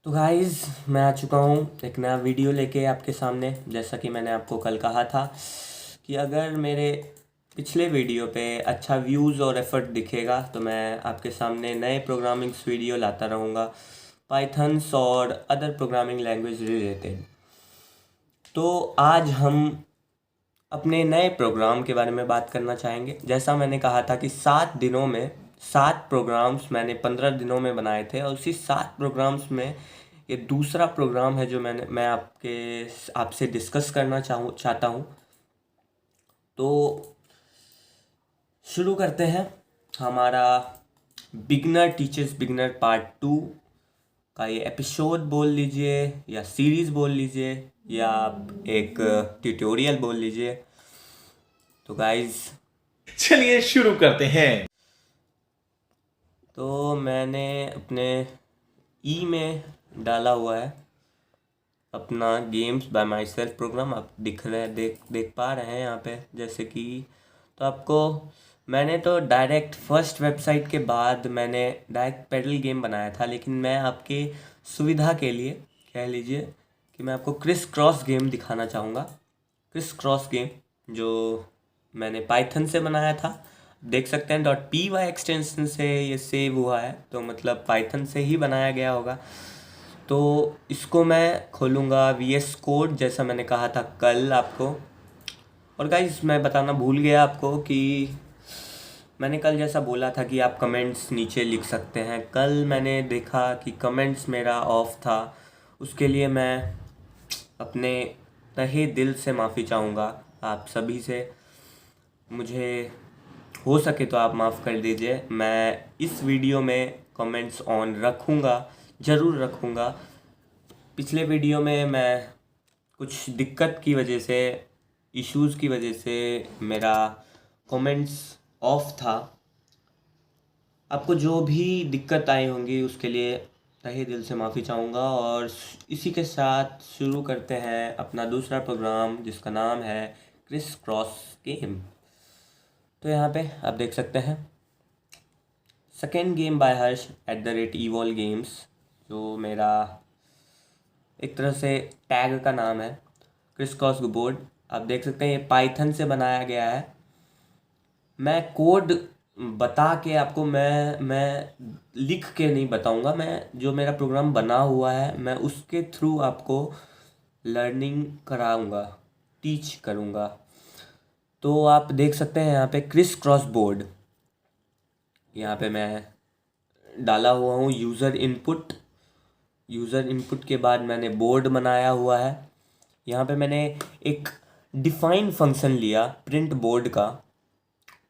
तो गाइस मैं आ चुका हूँ एक नया वीडियो लेके आपके सामने। जैसा कि मैंने आपको कल कहा था कि अगर मेरे पिछले वीडियो पे अच्छा व्यूज़ और एफर्ट दिखेगा तो मैं आपके सामने नए प्रोग्रामिंग्स वीडियो लाता रहूँगा, पाइथन्स और अदर प्रोग्रामिंग लैंग्वेज रिलेटेड। तो आज हम अपने नए प्रोग्राम के बारे में बात करना चाहेंगे। जैसा मैंने कहा था कि 7 दिनों में 7 प्रोग्राम्स मैंने 15 दिनों में बनाए थे, और उसी 7 प्रोग्राम्स में ये दूसरा प्रोग्राम है जो मैं आपसे डिस्कस करना चाहता हूँ। तो शुरू करते हैं हमारा बिगनर टीचर्स बिगनर पार्ट 2 का ये एपिसोड बोल लीजिए या सीरीज़ बोल लीजिए या आप एक ट्यूटोरियल बोल लीजिए। तो गाइज़ चलिए शुरू करते हैं। तो मैंने अपने में डाला हुआ है अपना games by myself program. आप देख पा रहे हैं यहाँ पे, जैसे कि तो आपको मैंने तो डायरेक्ट फर्स्ट वेबसाइट के बाद मैंने डायरेक्ट पेडल गेम बनाया था, लेकिन मैं आपके सुविधा के लिए कह लीजिए कि मैं आपको क्रिस क्रॉस गेम दिखाना चाहूँगा। क्रिस क्रॉस गेम जो मैंने पाइथन से बनाया था, देख सकते हैं .py एक्सटेंशन से ये सेव हुआ है, तो मतलब पाइथन से ही बनाया गया होगा। तो इसको मैं खोलूँगा VS कोड, जैसा मैंने कहा था कल आपको। और गाइस मैं बताना भूल गया आपको कि मैंने कल जैसा बोला था कि आप कमेंट्स नीचे लिख सकते हैं। कल मैंने देखा कि कमेंट्स मेरा ऑफ था, उसके लिए मैं अपने तहे दिल से माफ़ी चाहूँगा आप सभी से। मुझे हो सके तो आप माफ़ कर दीजिए। मैं इस वीडियो में कमेंट्स ऑन रखूँगा, ज़रूर रखूँगा। पिछले वीडियो में मैं कुछ दिक्कत की वजह से, इश्यूज़ की वजह से मेरा कमेंट्स ऑफ था। आपको जो भी दिक्कत आई होंगी उसके लिए तहे दिल से माफ़ी चाहूँगा। और इसी के साथ शुरू करते हैं अपना दूसरा प्रोग्राम जिसका नाम है क्रिस क्रॉस गेम। तो यहाँ पे आप देख सकते हैं सेकेंड गेम बाय हर्ष @evol games, जो मेरा एक तरह से टैग का नाम है। क्रिस क्रॉस बोर्ड आप देख सकते हैं ये पाइथन से बनाया गया है। मैं कोड बता के आपको मैं लिख के नहीं बताऊंगा, मैं जो मेरा प्रोग्राम बना हुआ है मैं उसके थ्रू आपको लर्निंग कराऊंगा, टीच करूंगा। तो आप देख सकते हैं यहाँ पे क्रिस क्रॉस बोर्ड, यहाँ पे मैं डाला हुआ हूँ यूज़र इनपुट के बाद मैंने बोर्ड बनाया हुआ है। यहाँ पे मैंने एक डिफाइन फंक्शन लिया प्रिंट बोर्ड का,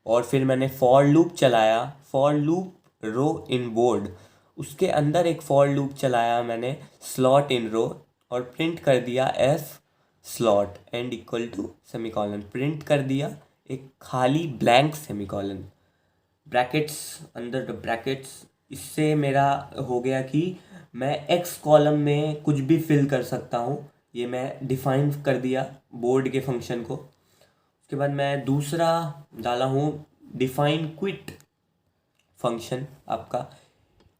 और फिर मैंने फॉर लूप चलाया, for loop row in board. उसके अंदर एक फॉर लूप चलाया मैंने स्लॉट इन रो, और प्रिंट कर दिया F slot end equal to semicolon. Print कर दिया एक खाली ब्लैंक सेमीकॉलन, ब्रैकेट्स अंदर द ब्रैकेट्स। इससे मेरा हो गया कि मैं एक्स कॉलम में कुछ भी फिल कर सकता हूँ। ये मैं डिफाइन कर दिया बोर्ड के फंक्शन को। उसके बाद मैं दूसरा डाला हूँ डिफाइन क्विट फंक्शन आपका।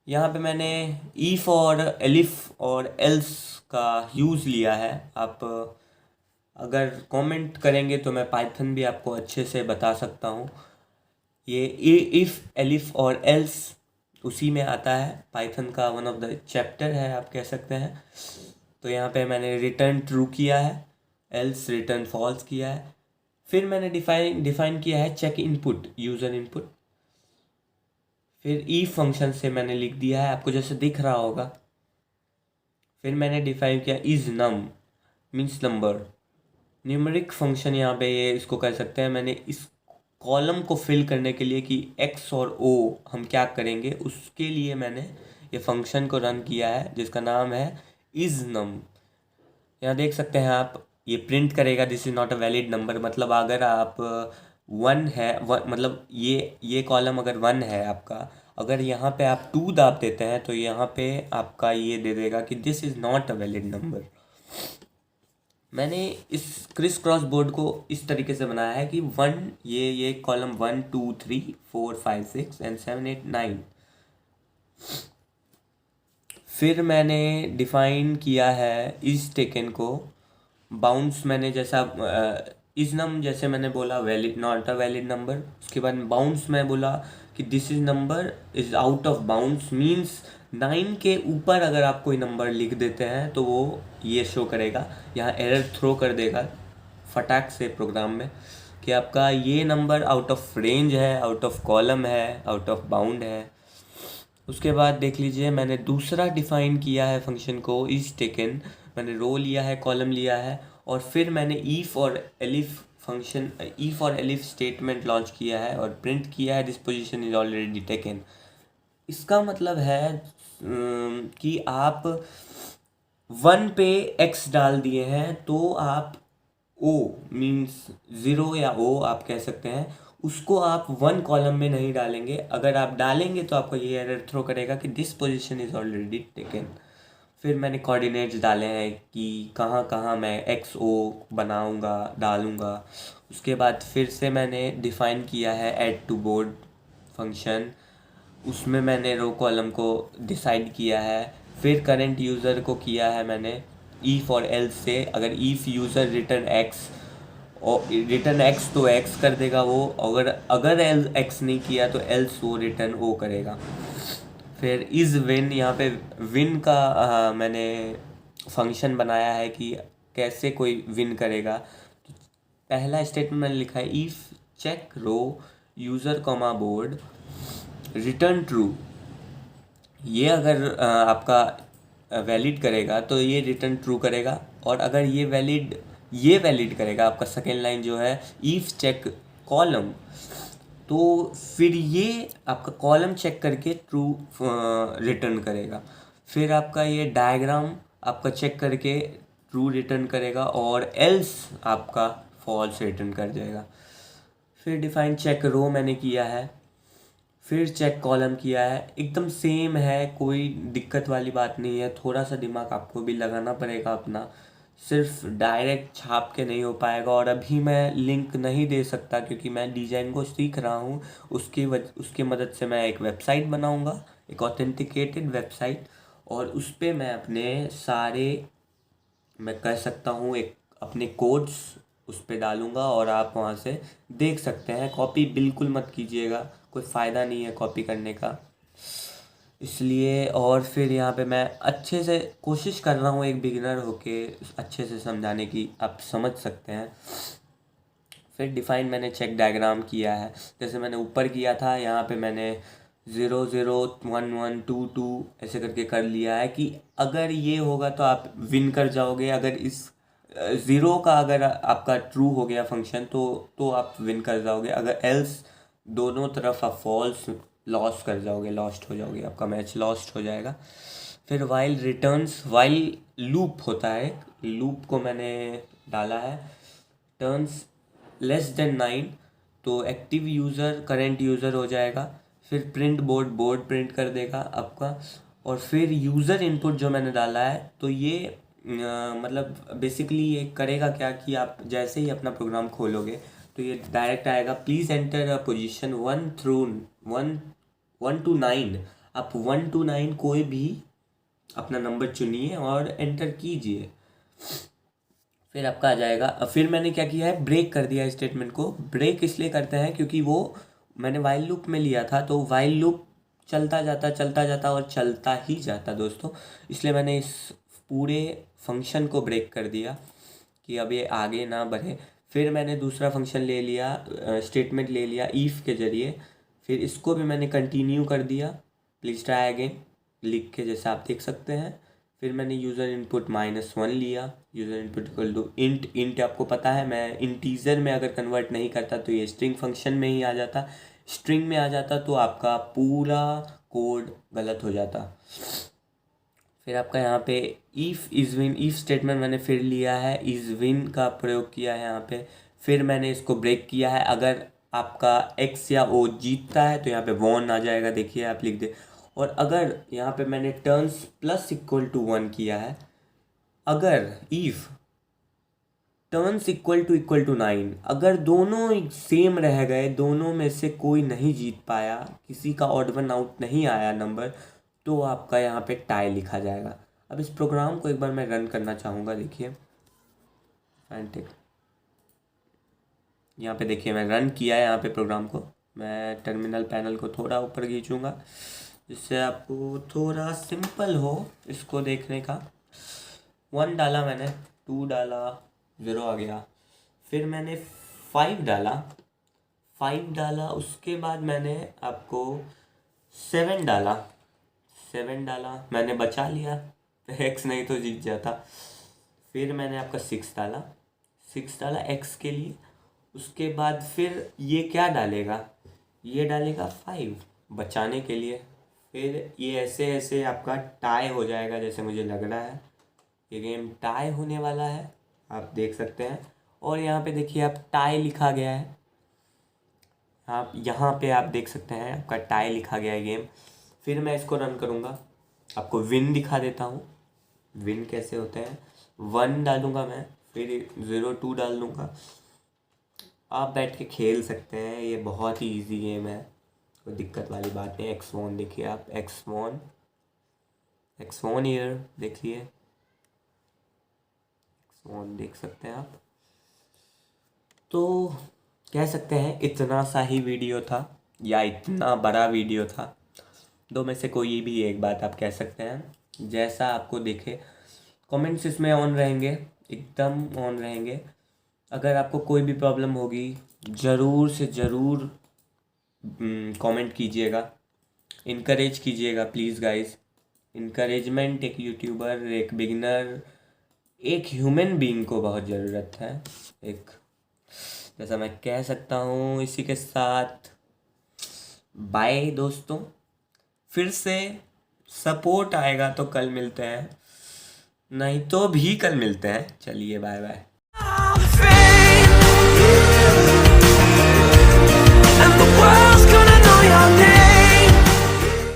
यहाँ पे मैंने ईफ और एलिफ और एल्स का यूज़ लिया है। आप अगर कमेंट करेंगे तो मैं पाइथन भी आपको अच्छे से बता सकता हूँ। ये इफ़ एलिफ और एल्स उसी में आता है, पाइथन का वन ऑफ द चैप्टर है आप कह सकते हैं। तो यहाँ पे मैंने रिटर्न ट्रू किया है, एल्स रिटर्न फॉल्स किया है। फिर मैंने डिफाइन किया है चेक इनपुट यूज़र इनपुट। फिर ई फंक्शन से मैंने लिख दिया है आपको जैसे दिख रहा होगा। फिर मैंने डिफाइन किया is num means number, numeric function यहाँ पे ये इसको कह सकते हैं। मैंने इस कॉलम को फिल करने के लिए कि एक्स और ओ हम क्या करेंगे उसके लिए मैंने ये फंक्शन को रन किया है जिसका नाम है इज़ नम। यहाँ देख सकते हैं आप, ये प्रिंट करेगा this is not a valid number. मतलब अगर आप मतलब ये कॉलम अगर 1 है आपका, अगर यहाँ पे आप 2 दाब देते हैं तो यहाँ पे आपका ये दे देगा कि this is not a valid number. मैंने इस क्रिस क्रॉस बोर्ड को इस तरीके से बनाया है कि ये कॉलम 1 2 3 4 5 6 एंड 7 8 9। फिर मैंने डिफ़ाइन किया है इज़ टेकन को, बाउंस मैंने जैसा इज़ नम जैसे मैंने बोला valid not a valid number, उसके बाद बाउंस मैं बोला कि this is number is out of bounce, means 9 के ऊपर अगर आप कोई नंबर लिख देते हैं तो वो ये शो करेगा, यहाँ एरर थ्रो कर देगा फटाक से प्रोग्राम में कि आपका ये नंबर आउट ऑफ रेंज है, आउट ऑफ कॉलम है, आउट ऑफ बाउंड है। उसके बाद देख लीजिए मैंने दूसरा डिफ़ाइन किया है फंक्शन को इज़ टेकन, मैंने रो लिया है, कॉलम लिया है, और फिर मैंने ईफ और एलिफ फंक्शन, ईफ और एलिफ स्टेटमेंट लॉन्च किया है और प्रिंट किया है this position is already taken. इसका मतलब है कि आप 1 पे x डाल दिए हैं तो आप ओ मीन्स 0 या ओ आप कह सकते हैं, उसको आप 1 कॉलम में नहीं डालेंगे। अगर आप डालेंगे तो आपको ये एरर थ्रो करेगा कि this position is already taken. फिर मैंने कोऑर्डिनेट्स डाले हैं कि कहाँ कहाँ मैं एक्स ओ बनाऊँगा डालूँगा। उसके बाद फिर से मैंने डिफ़ाइन किया है ऐड टू बोर्ड फंक्शन, उसमें मैंने रो कॉलम को डिसाइड किया है। फिर करंट यूज़र को किया है मैंने ईफ और एल्स से, अगर ईफ यूज़र रिटर्न एक्स और रिटर्न एक्स तो एक्स कर देगा वो, अगर एल एक्स नहीं किया तो एल्स वो रिटर्न ओ करेगा। फिर इज़ विन, यहाँ पे विन का मैंने फंक्शन बनाया है कि कैसे कोई विन करेगा। तो पहला स्टेटमेंट मैंने लिखा है if check row user comma board return true, ये अगर आपका वैलिड करेगा तो ये रिटर्न ट्रू करेगा, और अगर ये वैलिड करेगा आपका सेकेंड लाइन जो है इफ़ चेक कॉलम, तो फिर ये आपका कॉलम चेक करके ट्रू रिटर्न करेगा। फिर आपका ये डायग्राम आपका चेक करके ट्रू रिटर्न करेगा और एल्स आपका फॉल्स रिटर्न कर जाएगा। फिर डिफाइन चेक रो मैंने किया है, फिर चेक कॉलम किया है, एकदम सेम है, कोई दिक्कत वाली बात नहीं है। थोड़ा सा दिमाग आपको भी लगाना पड़ेगा अपना, सिर्फ डायरेक्ट छाप के नहीं हो पाएगा। और अभी मैं लिंक नहीं दे सकता क्योंकि मैं डिज़ाइन को सीख रहा हूँ, उसकी मदद से मैं एक वेबसाइट बनाऊँगा, एक ऑथेंटिकेटेड वेबसाइट, और उस पर मैं अपने सारे, मैं कह सकता हूँ एक अपने कोड्स उस पर डालूँगा और आप वहाँ से देख सकते हैं। कॉपी बिल्कुल मत कीजिएगा, कोई फ़ायदा नहीं है कॉपी करने का, इसलिए। और फिर यहाँ पे मैं अच्छे से कोशिश कर रहा हूँ एक बिगिनर होके अच्छे से समझाने की, आप समझ सकते हैं। फिर डिफ़ाइन मैंने चेक डायग्राम किया है, जैसे मैंने ऊपर किया था, यहाँ पे मैंने 0 0 1 1 2 2 ऐसे करके कर लिया है कि अगर ये होगा तो आप विन कर जाओगे, अगर इस 0 का अगर आपका ट्रू हो गया फंक्शन तो आप विन कर जाओगे, अगर एल्स दोनों तरफ आप फॉल्स लॉस कर जाओगे, लॉस्ट हो जाओगे, आपका मैच लॉस्ट हो जाएगा। फिर वाइल रिटर्न्स, वाइल लूप होता है, लूप को मैंने डाला है टर्न्स लेस देन 9 तो एक्टिव यूज़र करेंट यूज़र हो जाएगा। फिर प्रिंट बोर्ड प्रिंट कर देगा आपका। और फिर यूज़र इनपुट जो मैंने डाला है, तो ये मतलब बेसिकली ये करेगा क्या कि आप जैसे ही अपना प्रोग्राम खोलोगे तो ये डायरेक्ट आएगा please enter a position 1 to 9, आप 1 to 9 कोई भी अपना नंबर चुनिए और एंटर कीजिए, फिर आपका आ जाएगा। फिर मैंने क्या किया है, ब्रेक कर दिया स्टेटमेंट को। ब्रेक इसलिए करते हैं क्योंकि वो मैंने वाइल लूप में लिया था, तो वाइल लूप चलता जाता और चलता ही जाता दोस्तों, इसलिए मैंने इस पूरे फंक्शन को ब्रेक कर दिया कि अब ये आगे ना बढ़े। फिर मैंने दूसरा फंक्शन ले लिया, स्टेटमेंट ले लिया ईफ के ज़रिए, फिर इसको भी मैंने कंटिन्यू कर दिया प्लीज़ ट्राई अगेन लिख के, जैसे आप देख सकते हैं। फिर मैंने यूज़र इनपुट -1 लिया, user input equal to int आपको पता है मैं इंटीजर में अगर कन्वर्ट नहीं करता तो ये स्ट्रिंग फंक्शन में ही आ जाता, स्ट्रिंग में आ जाता तो आपका पूरा कोड गलत हो जाता। फिर आपका यहाँ पे if is win, if statement मैंने फिर लिया है, इज़ विन का प्रयोग किया है यहाँ पे। फिर मैंने इसको ब्रेक किया है, अगर आपका एक्स या ओ जीतता है तो यहाँ पे वॉन आ जाएगा, देखिए आप लिख दे। और अगर यहाँ पे मैंने टर्न्स प्लस इक्वल टू 1 किया है, अगर इफ़ टर्न्स इक्वल टू 9, अगर दोनों सेम रह गए, दोनों में से कोई नहीं जीत पाया, किसी का ऑड वन आउट नहीं आया नंबर, तो आपका यहाँ पे टाई लिखा जाएगा। अब इस प्रोग्राम को एक बार मैं रन करना चाहूँगा। देखिए फैंटिक, यहाँ पे देखिए मैं रन किया है यहाँ पे प्रोग्राम को। मैं टर्मिनल पैनल को थोड़ा ऊपर खींचूँगा जिससे आपको थोड़ा सिंपल हो इसको देखने का। 1 डाला मैंने, 2 डाला, 0 आ गया। फिर मैंने 5 डाला, 5 डाला। उसके बाद मैंने आपको 7 डाला, 7 डाला, मैंने बचा लिया, एक्स नहीं तो जीत जाता। फिर मैंने आपका 6 डाला, 6 डाला एक्स के लिए। उसके बाद फिर ये क्या डालेगा, ये डालेगा 5 बचाने के लिए। फिर ये ऐसे ऐसे आपका टाई हो जाएगा जैसे मुझे लग रहा है। ये गेम टाई होने वाला है, आप देख सकते हैं। और यहाँ पे देखिए आप टाई लिखा गया है, आप यहाँ पे आप देख सकते हैं आपका टाई लिखा गया है गेम। फिर मैं इसको रन करूँगा, आपको विन दिखा देता हूँ। विन कैसे होते हैं, 1 डालूँगा मैं, फिर 0 2 डाल दूँगा। आप बैठ के खेल सकते हैं, ये बहुत ही इजी गेम है, कोई दिक्कत वाली बात नहीं। एक्समोन देखिए आप, एक्समोन, एक्समोन ईयर देखिए, एक्समोन देख सकते हैं आप। तो कह सकते हैं इतना सा ही वीडियो था या इतना बड़ा वीडियो था, दो में से कोई भी एक बात आप कह सकते हैं, जैसा आपको दिखे। कमेंट्स इसमें ऑन रहेंगे, एकदम ऑन रहेंगे। अगर आपको कोई भी प्रॉब्लम होगी ज़रूर से ज़रूर कमेंट कीजिएगा, इनकरेज कीजिएगा प्लीज़ गाइस। इनकरेजमेंट एक यूट्यूबर, एक बिगिनर, एक ह्यूमन बीइंग को बहुत ज़रूरत है, एक, जैसा मैं कह सकता हूँ। इसी के साथ बाय दोस्तों, फिर से सपोर्ट आएगा तो कल मिलते हैं, नहीं तो भी कल मिलते हैं। चलिए बाय बाय।